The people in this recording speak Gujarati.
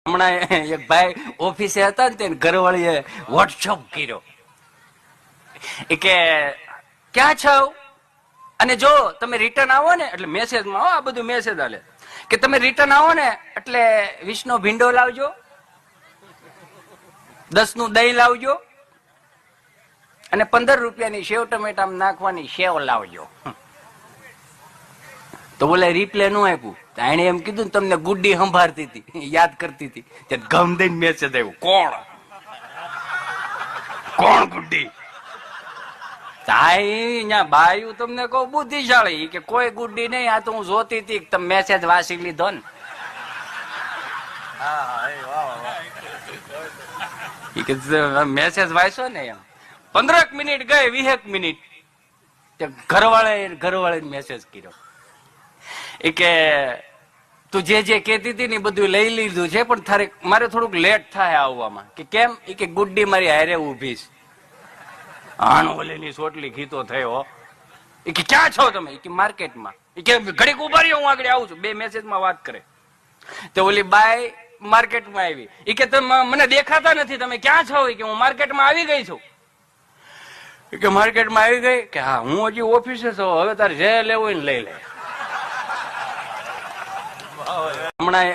હમણાં એક ભાઈ ઓફિસે હતા ને તેને ઘરવાળીએ વોટ્સઅપ કર્યો કે ક્યાં છો, અને જો તમે રિટર્ન આવો ને એટલે મેસેજમાં આ બધું મેસેજ આલે કે તમે રિટર્ન આવો ને એટલે 20 નો ભીંડો લાવજો, 10 નું દહીં લાવજો અને 15 રૂપિયાની સેવ ટમેટા નાખવાની સેવ લાવજો. તો બોલે રિપ્લે નું આપ્યું. એને એમ કીધું તમને ગુડ્ડી સંભાળતી હતી, યાદ કરતી હતી. ત્યાં ગમ દઈને મેસેજ આવ્યો, કોણ કોણ ગુડ્ડી? બાયું તમને કહું બુદ્ધિશાળી કે કોઈ ગુડ્ડી નહીં, આ તો હું જોતી હતી તમે મેસેજ વાંચી લીધો ને. મેસેજ વાંચ્યો ને એમ 15 મિનિટ ગઈ, 20 મિનિટ ઘરવાળે મેસેજ કર્યો કે તું જે કેતી હતી ને બધું લઈ લીધું છે, પણ તારે મારે થોડુંક લેટ થાય આવવામાં. કે કેમ? કે ગુડ્ડી મારી હારે ઉભી છે. ઓલેની સોટલી ખીતો થયો. કે ક્યાં છો તમે? કે માર્કેટમાં. કે ઘડીક ઉભા રહ્યો, હું આગળ આવું છું. 2 મેસેજમાં વાત કરે. તો ઓલી બાઈ માર્કેટમાં આવી. કે તમે મને દેખાતા નથી, તમે ક્યાં છો? કે હું માર્કેટમાં આવી ગઈ છું. કે માર્કેટમાં આવી ગઈ? કે હા હું હજી ઓફિસે છું, હવે તારે જે લેવું હોય ને લઈ લે.